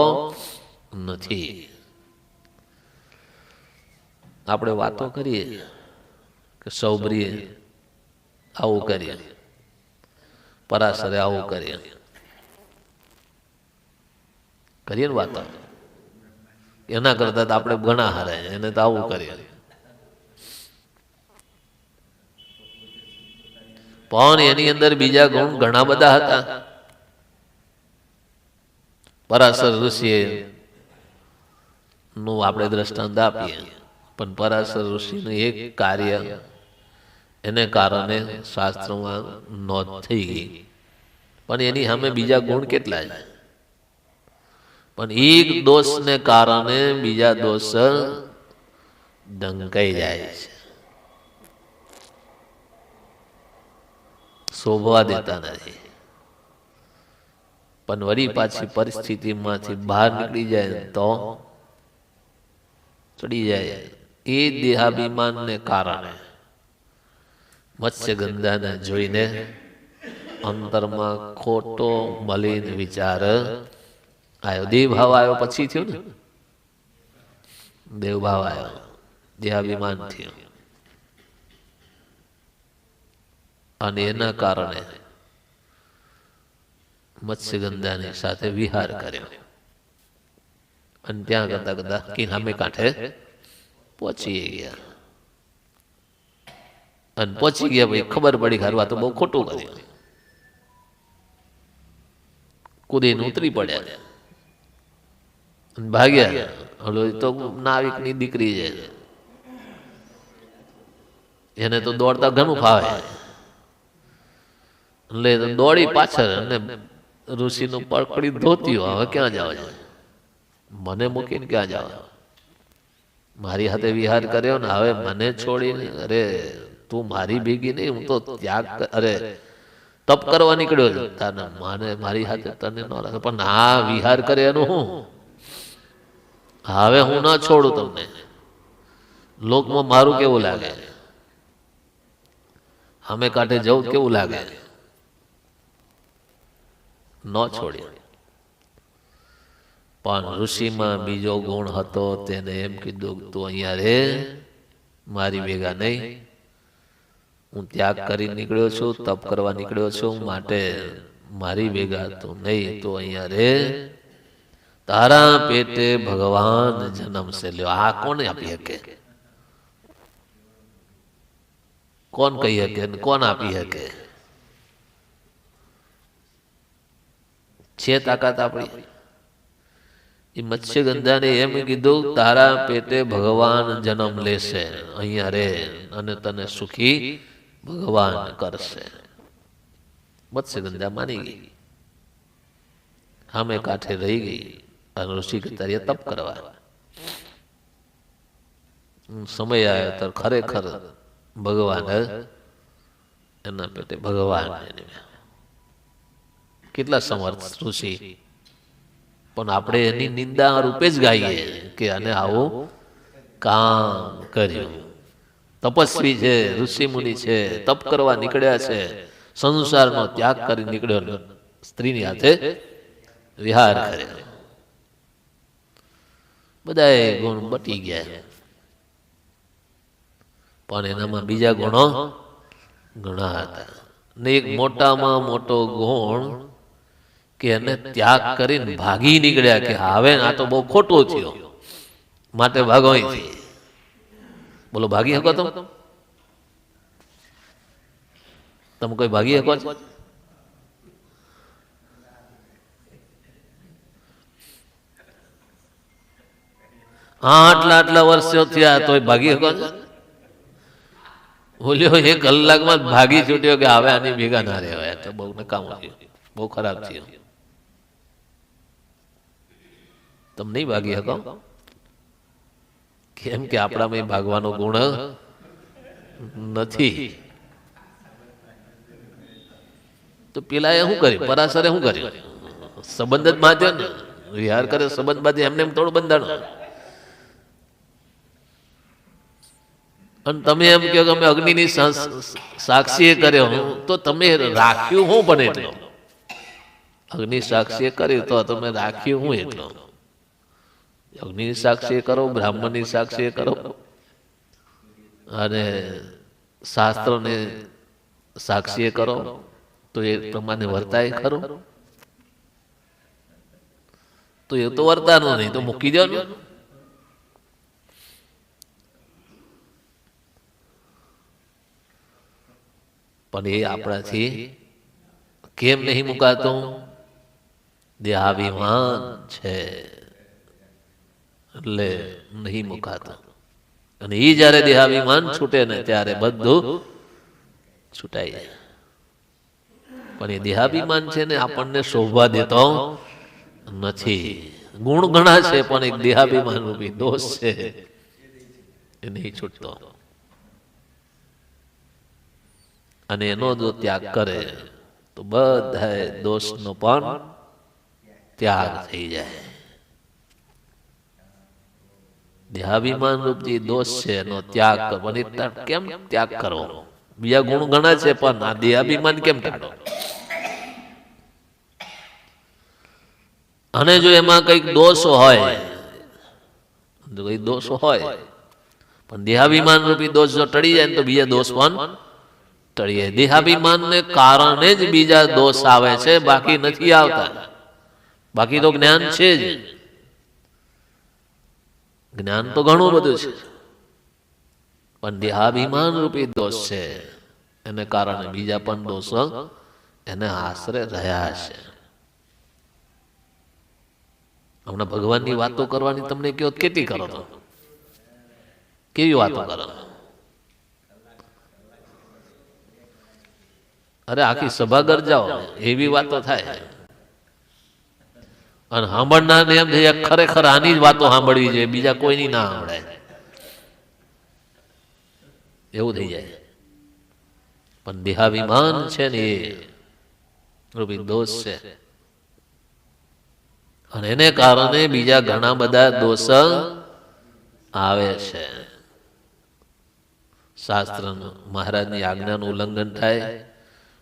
નથી. આપણે વાતો કરીએ કે સૌભરીએ આવું કરીએ, પરાશરે આવું કરીએ ને વાતો, એના કરતા આપણે ઘણા હારે એને તો આવું કરીએ. પણ એની અંદર બીજા ગુણ ઘણા બધા હતા. પરાશર ઋષિએ નું આપણે દ્રષ્ટાંત આપીએ, પણ પરાશર ઋષિનું એક કાર્ય એને કારણે શાસ્ત્રમાં નોંધ થઈ ગઈ. પણ એની સામે બીજા ગુણ કેટલા છે. પણ એક દોષને કારણે બીજા દોષ ઢંકાઈ જાય છે, શોભવા દેતા નથી. પણ વળી પાછી પરિસ્થિતિમાંથી બહાર નીકળી જાય તો ચડી જાય. એ દેહાભિમાનને કારણે મત્સ્યગંધાને જોઈને અંતરમાં ખોટો મલિન વિચાર આવ્યો. દેવભાવ આવ્યો પછી થયું ને, દેવભાવ આવ્યો, દેહાભિમાન થયું. અને એના કારણે મત્સ્યગંધાની સાથે વિહાર કર્યો. અને ત્યાં કરતા કરતા કિનામે કાંઠે પહોંચી ગયા. અને પહોંચી ગયા ભાઈ ખબર પડી ખરવા તો બહુ ખોટું કર્યું. કુદીને ઉતરી પડ્યા અને ભાગ્યા. હલો તો નાવિકની દીકરી છે, એને તો દોડતા ઘણું ફાવે. એટલે દોડી પાછળ અને ઋષિનું પકડી ધોત્યું. હવે ક્યાં જાવ છે, મને મૂકીને ક્યાં જાવ? મારી હાથે વિહાર કર્યો ને હવે મને છોડીને, અરે તું મારી ભેગી નહીં, હું તો ત્યાગ અરે તપ કરવા નીકળ્યો છું. તાને માને મારી હાથે તને ન રાખે, પણ આ વિહાર કરે એનું હું? હવે હું ન છોડું તમને. લોકમાં મારું કેવું લાગે, અમે કાંઠે જવું કેવું લાગે? ન છોડ્યો. પણ ઋષિમાં બીજો ગુણ હતો. તેને એમ કીધું તું અહીંયા રે, મારી ભેગા નહીં. હું ત્યાગ કરી નીકળ્યો છું, તપ કરવા નીકળ્યો છું, માટે મારી ભેગા તું નહીં. તો અહીંયા રે, તારા પેટે ભગવાન જન્મ સે લ્યો. આ કોને આપી શકે? કોણ કહી શકે? કોણ આપી શકે? છે તાકાત આપણી? એ મત્સ્યગંધાને એમ કીધું તારા પેટે ભગવાન જન્મ લેશે, અહીંયા રે અને તને સુખી ભગવાન કરશે. મત્સ્યગંધા માની ગઈ, સામે કાંઠે રહી ગઈ અને ઋષિ તરીકે તપ કરવા. સમય આવ્યો તો ખરેખર ભગવાન એના પેટે ભગવાન. કેટલા સમર્થ ઋષિ, પણ આપણે એની નિંદા રૂપે જ ગાઈએ કે આને આવું કામ કર્યું. તપસ્વી છે, ઋષિ મુનિ છે, તપ કરવા નીકળ્યા છે, સંસારનો ત્યાગ કરી નીકળ્યો, સ્ત્રીની હાથે વિહાર કર્યો. બધા ગુણ બટી ગયા. પણ એનામાં બીજા ગુણો ઘણા હતા. ને એક મોટામાં મોટો ગુણ કે એને ત્યાગ કરીને ભાગી નીકળ્યા કે હવે આ તો બહુ ખોટું થયું, માટે ભાગો અહીંથી. બોલો, ભાગી શકો તમે કોઈ ભાગી શકો છો? આટલા વર્ષો થયા તોય ભાગી શકો છો? બોલ્યો એક કલાકમાં ભાગી છૂટ્યો કે હવે આની ભેગા ના રહેવાય, તો બહુ નકામું થયું, બહુ ખરાબ થયું. તમે નહીં ભાગી શકો, કેમ કે આપણામાં ભાગવાનો ગુણ નથી. તો પેલા એ શું કર્યું? પરાશરે શું કર્યું? સંબંધ જ બાંધ્યો ને, વિહાર કરે સંબંધ બાંધ્યો, એમને એમ થોડું બંધાણું. અને તમે એમ કહો કે અમે અગ્નિની સાક્ષીએ કર્યો, તો તમે રાખ્યું હું પણ એટલો? અગ્નિ સાક્ષીએ કર્યું તો તમે રાખ્યું હું એટલો? અગ્નિની સાક્ષીએ કરો, બ્રાહ્મણની સાક્ષીએ કરો, અને શાસ્ત્રને સાક્ષીએ કરો, તો એ પ્રમાણે વર્તાય ખરો? તો એ તો વર્તાનું નહીં, તો મૂકી દો ને. પણ એ આપણાથી કેમ નહીં મુકાતું? દેહાભિમાન છે એટલે નહીં મુકાતું. અને એ જયારે દેહાભિમાન છૂટે ને ત્યારે બધું છૂટાઈ જાય. પણ એ દેહાભિમાન છે ને આપણને શોભા દેતો નથી. ગુણ ઘણા છે પણ એક દેહાભિમાન રૂપી દોષ છે, એ નહીં છૂટતો. અને એનો જો ત્યાગ કરે તો બધા દોષનો પણ ત્યાગ થઈ જાય. દેહાભિમાન રૂપ જે દોષ છે એનો ત્યાગ કરવો. કેમ ત્યાગ કરવો? બીજા ગુણ ઘણા છે પણ આ દેહાભિમાન કેમ ટાળો? અને જો એમાં કઈક દોષ હોય, પણ દેહાભિમાન રૂપી દોષ જો ટળી જાય ને તો બીજા દોષ પણ ટળી જાય. દેહાભિમાનને કારણે જ બીજા દોષ આવે છે, બાકી નથી આવતા. બાકી તો જ્ઞાન છે જ, જ્ઞાન તો ઘણું બધું છે, પણ દેહાભિમાન રૂપી દોષ છે, એને કારણે બીજા પણ દોષો એને આશરે રહ્યા છે. હમણાં ભગવાનની વાતો કરવાની તમને કહો કેટલી કરો? તો કેવી વાતો કરો? અરે આખી સભાગર જાઓ, એવી વાતો થાય. અને સાંભળનાર એમ થઈ ખરેખર આની જ વાતો સાંભળવી જોઈએ, બીજા કોઈની ના સાંભળાય, એવું થઈ જાય. પણ દેહાભિમાન છે ને એ રૂપી દોષ છે, અને એને કારણે બીજા ઘણા બધા દોષ આવે છે. શાસ્ત્રનું, મહારાજની આજ્ઞાનું ઉલ્લંઘન થાય,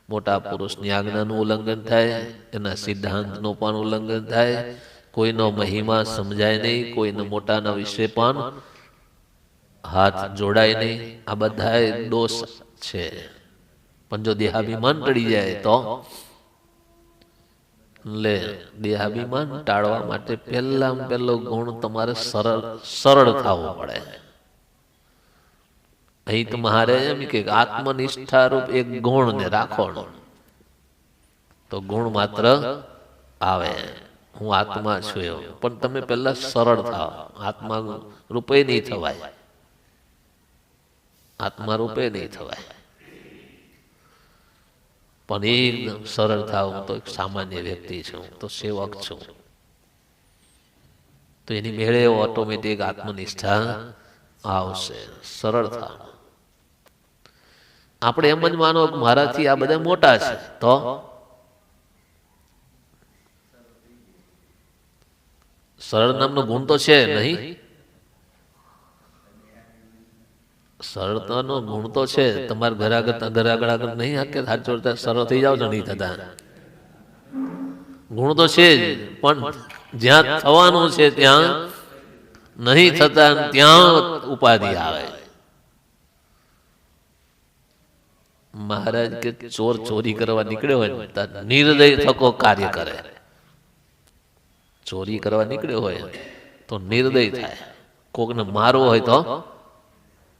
મોટા પુરુષની આજ્ઞાનું ઉલ્લંઘન થાય, એના સિદ્ધાંતનું પણ ઉલ્લંઘન થાય, કોઈનો મહિમા સમજાય નહીં, કોઈને મોટાના વિશે પણ હાથ જોડાય નહીં. આ બધા દોષ છે. પણ જો દેહાભિમાન ટળી જાય તો દેહાભિમાન ટાળવા માટે પહેલામાં પહેલો ગુણ તમારે સરળ થવો પડે. અહીં તમારે એમ કે આત્મનિષ્ઠા રૂપ એક ગુણ ને રાખો, તો ગુણ માત્ર આવે, હું આત્મા છું એવું. પણ તમે પહેલા સરળ થાવ. આત્મા રૂપે નહીં થવાય, આત્મા રૂપે નહીં થવાય, પણ એકદમ સરળ થાવ. હું તો એક સામાન્ય વ્યક્તિ છું, તો સેવક છું, તો એની મેળે ઓટોમેટિક આત્મનિષ્ઠા આવશે. સરળ થાવ. આપણે એમ જ માનો કે મારાથી આ બધા મોટા છે, તો સરળ નામનો ગુણ તો છે નહીં. સરળતાનો ગુણ તો છે. તમારે ઘર આગળ નહીં હાથ જોડતા સરળ થઈ જાવ તો નહીં થતા. ગુણ તો છે જ, પણ જ્યાં થવાનું છે ત્યાં નહીં થતા, ત્યાં ઉપાધિ આવે. મહારાજ કે ચોર ચોરી કરવા નીકળ્યો હોય નિર્દય થકો કાર્ય કરે. ચોરી કરવા નીકળ્યો હોય તો નિર્દય થાય. કોકને મારવો હોય તો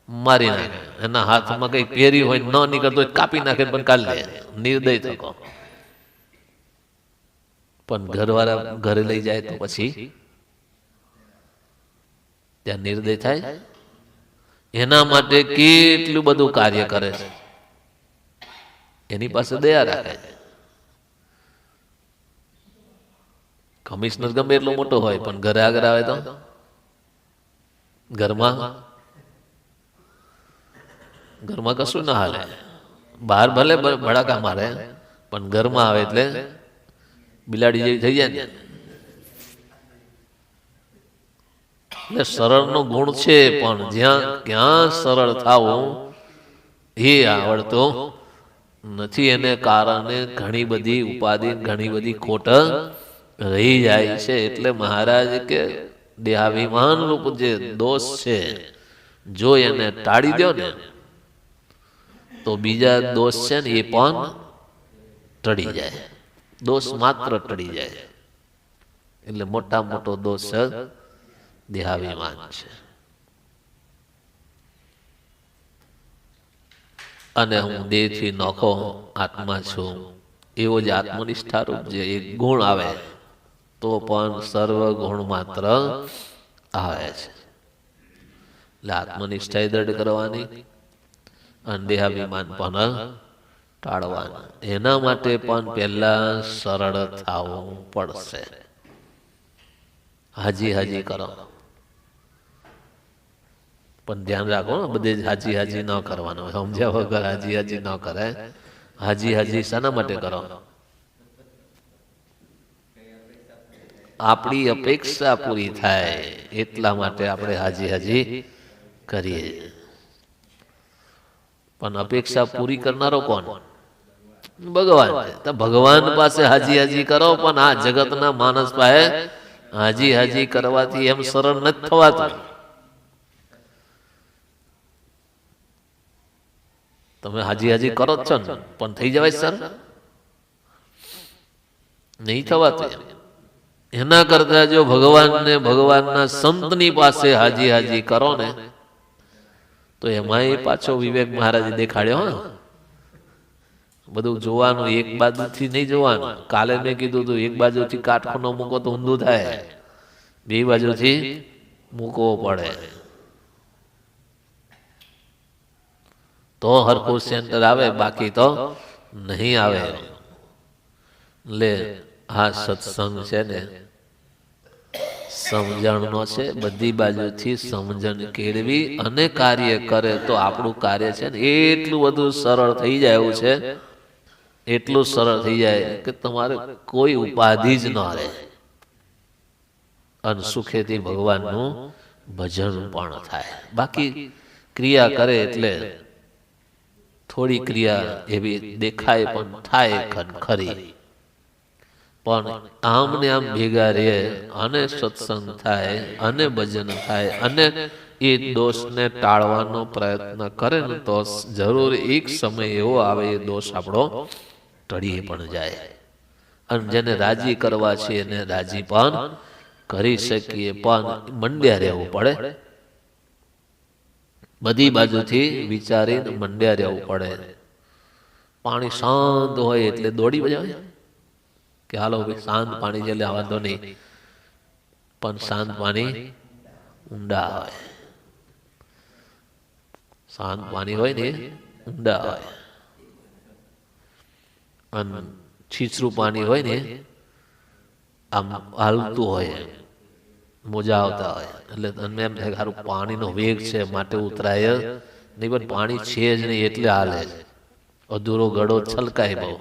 મારી નાખે. એના હાથમાં કઈ પહેરી હોય ન નીકળતો કાપી નાખે, પણ કાઢી લે. નિર્દય થકો. પણ ઘરવાળા ઘરે લઈ જાય તો પછી ત્યાં નિર્દય થાય. એના માટે કેટલું બધું કાર્ય કરે છે, એની પાસે દયા રાખે. કમિશનર ગમે એટલો મોટો હોય પણ ઘરે આગળ આવે તો ઘરમાં ઘરમાં કશું ના હાલે. બહાર ભલે ભડાકા મારે પણ ઘરમાં આવે એટલે બિલાડી જેવી થઈ જાય ને. એટલે સરળનો ગુણ છે પણ જ્યાં ક્યાં સરળ થાવું એ આવડતો નથી. એને કારણે ઘણી બધી ઉપાધિ ઘણી બધી ખોટ રહી જાય છે. એટલે મહારાજ કે દેહાભિમાન રૂપ જે દોષ છે જો એને ટાળી દો ને તો બીજા દોષ છે ને એ પણ ટળી જાય. દોષ માત્ર ટળી જાય. એટલે મોટા મોટો દોષ દેહાભિમાન છે. અને હું દેહથી નોખો આત્મા છું એવો જ આત્મનિષ્ઠા રૂપ જે એક ગુણ આવે તો પણ સર્વ ગુણ માત્ર આવે છે. એટલે આત્મનિષ્ઠા દ્રઢ કરવાની અને દેહાભિમાન પણ ટાળવાનું. એના માટે પણ પહેલા સરળ થવું પડશે. હાજી હાજી કરો પણ ધ્યાન રાખો બધે હાજી હાજી ન કરવાનું. સમજ્યા વગર હાજી હાજી ન કરે. હાજી હાજી શાના માટે કરો? આપણી અપેક્ષા પૂરી થાય એટલા માટે આપણે હાજી હાજી કરીએ. પણ અપેક્ષા પૂરી કરનારો કોણ? ભગવાન. તો ભગવાન પાસે હાજી હાજી કરો પણ આ જગતના માણસ પાસે હાજી હાજી કરવાથી એમ સરળ નથી થવાતું. તમે હાજી હાજી કરો જ છો ને પણ થઈ જવાય સર નહીં થવાતું. એના કરતા જો ભગવાનને ભગવાનના સંતની પાસે હાજી હાજી કરો ને તો એમાંય પાછો વિવેક મહારાજે દેખાડ્યો. બધું જોવાનું એક બાજુથી નહીં જોવાનું. કાલે મેં કીધું તું એક બાજુથી કાટખૂણો મૂકો તો ઊંધું થાય. બે બાજુથી મૂકવો પડે તો હરખું સેન્ટર આવે, બાકી તો નહીં આવે. લે આ સત્સંગ છે ને સમજણનો છે. બધી બાજુથી સમજણ કેળવી અને કાર્ય કરે તો આપણું કાર્ય છે ને એટલું બધું સરળ થઈ જાય. એવું છે એટલું સરળ થઈ જાય કે તમારે કોઈ ઉપાધિ જ ન રહે અને સુખેથી ભગવાનનું ભજન પણ થાય. બાકી ક્રિયા કરે એટલે થોડી ક્રિયા એવી દેખાય પણ થાય ખરી. પણ આમ ને આમ ભેગા રહે અને સત્સંગ થાય અને ભજન થાય અને એ દોષને ટાળવાનો પ્રયત્ન કરે ને તો જરૂર એક સમય એવો આવે એ દોષ આપણો ટળી પણ જાય. અને જેને રાજી કરવા છે એને રાજી પણ કરી શકીએ. પણ મંડ્યા રહેવું પડે. બધી બાજુથી વિચારીને મંડ્યા રહેવું પડે. પાણી શાંત હોય એટલે દોડી બજાવે કે હાલો ભાઈ શાંત પાણી છે એટલે વાંધો નહીં. પણ શાંત પાણી ઊંડા હોય. શાંત પાણી હોય ને ઊંડા હોય. અને છીછરું પાણી હોય ને આમ હાલતું હોય, મોજા આવતા હોય એટલે તમને એમ થાય સારું પાણીનો વેગ છે માટે ઉતરાય નહીં. પણ પાણી છે જ નહીં એટલે હાલે. અધૂરો ગળો છલકાય બહુ.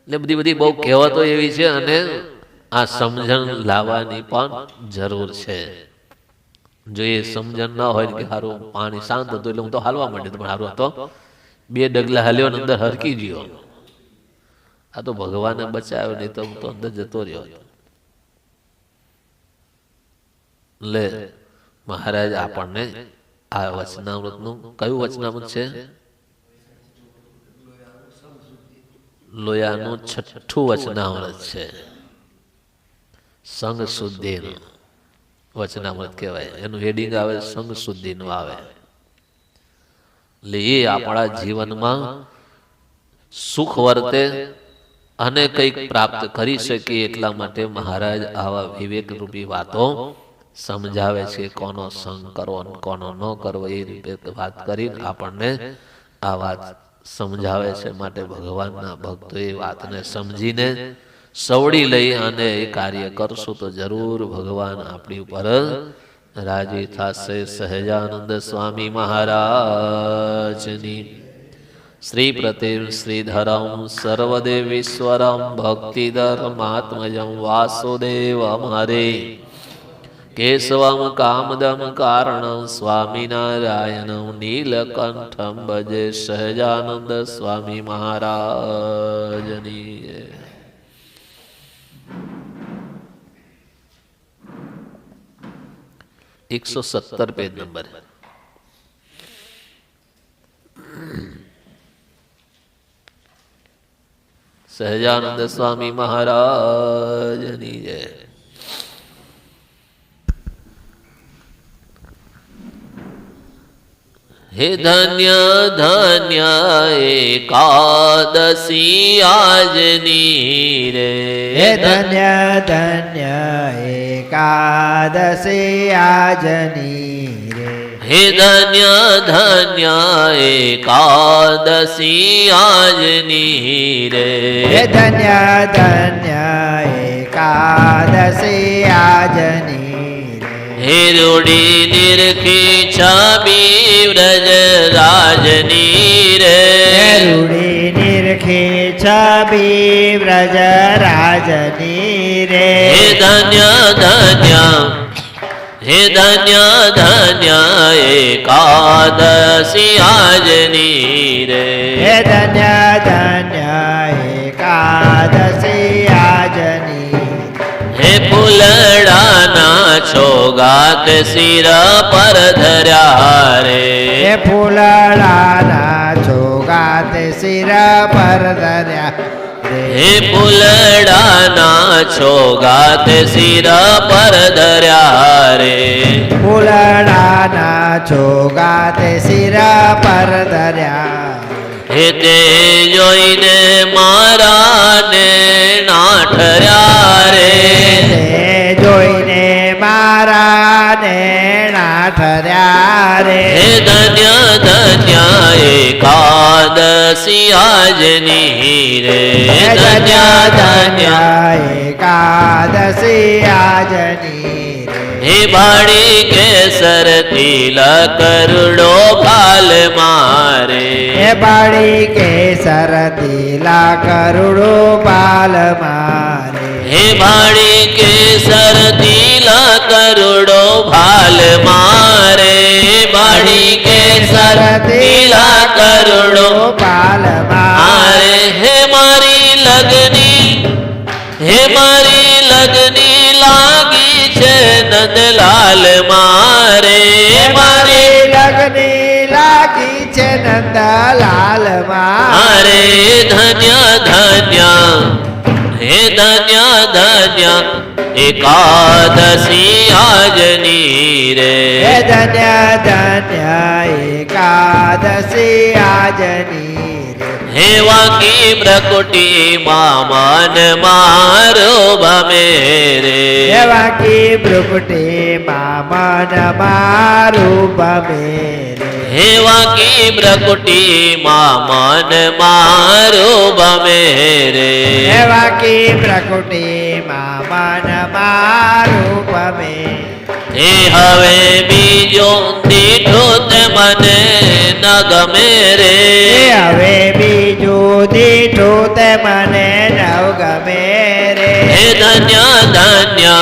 એટલે બધી બહુ કહેવતો એવી છે અને આ સમજણ લાવવાની પણ જરૂર છે. જો એ સમજણ ના હોય કે સારું પાણી શાંત હતું એટલે હું તો હાલવા માંડ્યો પણ સારું હતો 2 ડગલા હાલ્યો ને અંદર હરકી ગયો. આ તો ભગવાને બચાવ્યો નહીં તો હું તો અંદર જતો રહ્યો. એટલે મહારાજ આપણને આ વચનામૃતનું કયું વચનામૃત છે? લોયાનું 6ઠું વચનામૃત છે. સંગ શુદ્ધિનું વચનામૃત કહેવાય. એનું હેડિંગ આવે સંગ શુદ્ધિનું આવે. એટલે એ આપણા જીવનમાં સુખ વર્તે અને કંઈક પ્રાપ્ત કરી શકીએ એટલા માટે મહારાજ આવા વિવેક રૂપી વાતો સમજાવે છે. કોનો સંગ કરવો કોનો ન કરવો એ રીતે વાત કરીને આપણને આ વાત સમજાવે છે. માટે ભગવાનના ભક્તો એ વાતને સમજીને સવડી લઈ અને એ કાર્ય કરશું તો જરૂર ભગવાન આપણી ઉપર રાજી થશે. સહજાનંદ સ્વામી મહારાજની શ્રી પ્રતિમ શ્રીધરમ સર્વદેવીશ્વરમ ભક્તિધર્માત્મજમ વાસુદેવ હરે કેશવમ કામદમ કારણમ સ્વામિનારાયણમ નીલકંઠમ ભજે. સહજાનંદ સ્વામી મહારાજની 117 પેજ નંબર. સહજાનંદ સ્વામી મહારાજની જય. હે ધન્ય ધન્ય એકાદશી આજની રે. હે ધન્ય ધન્ય એકાદશી આજની રે. હે ધન્ય ધન્ય એકાદશી આજની રે. હે ધન્ય ધન્ય એકાદશી આજની. હે રૂડી નિરખી છબી વ્રજ રાજની રે. રૂડી નિરખી છબી વ્રજ રાજની રે. હે ધન્ય ધન્ય હે ધન્ય ધન્ય એકાદશી આજની રે. હે ધન્ય ધન્ય એકાદશી આજની. હે ફૂલડાના છોગાત શિર પર ધર્યા રે. હે ફૂલડાના છોગાત શિર પર ધર્યા રે. હે ફૂલડાના છોગાત શિર પર ધર્યા રે. ફૂલડાના છોગાત શિર પર ધર્યા. હે તે જોઈને મારા ને ના ઠર્યા રે. તે જોઈને મારા ને ના ઠર્યા રે. હે ધન્ય ધન્ય એકાદશી આજની રે. હે ધન્ય ધન્ય એકાદશી આજની રે. હે બાળી કેસર તિલક કરુડો ફાલ મારે. હે બાળી કેસર તિલક કરુડો પાલ મારે. હે બાળી કેસર તિલક કરુડો ફાલ મારે. બાળી કેસર તિલક કરુડો પાલ મારે. હે મારી લગની હે મારી લગની લાગી છે નંદલાલ મારે. મારી લગની લાગી છે નંદલાલ મારે. ધન્ય ધન્ય હે ધન્ય ધન્ય એકાદશી આજની રે. હે ધન્ય ધન્ય એકાદશી આજની રે. હે વાકી પ્રકૃતિ મામન મારો ભમે રે. હે વાકી ભ્રુકુટી મામન મારું ભમે રે. હે વાકી પ્રકૃતિ મામન મારો ભમે રે. હે વાકી પ્રકૃટી મામન મારું ભમે. હે હવે બીજો દીઠો તે મને ન ગમે રે. હવે બીજું દીઠું તે મને નવ ગમે રે. હે ધન્ય ધન્ય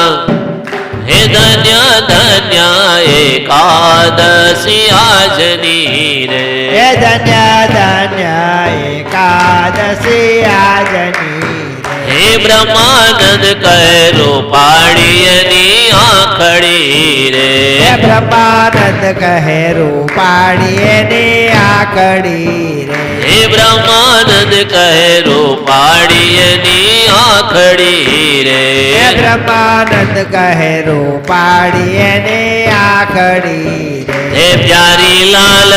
હે ધન્ય ધન્ય એકાદશી આજની રે. હે ધન્ય ધન્ય એકાદશી આજની રે. હે બ્રહ્માનંદ કહે રૂપાળીની આંખડી રે. હે બ્રહ્માનંદ કહે રૂપાળીએ ની આકડી રે. હે બ્રહ્માનંદ કહે રૂપાળીની આંખડી રે. હે બ્રહ્માનંદ કહે રૂપાળીએ ની આકડી રે. હે પ્યારી લાલ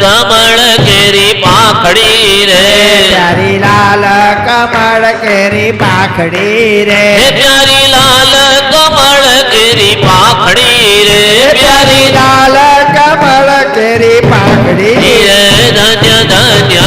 કમળ કેરી પાખડી રે. પ્યારી લાલ કમળ કેરી પાખડી રે. હે પ્યારી લાલ કમળ કેરી પાખડી રે. પ્યારી લાલ કમળ કેરી પાખડી રે. ધન્ય ધન્ય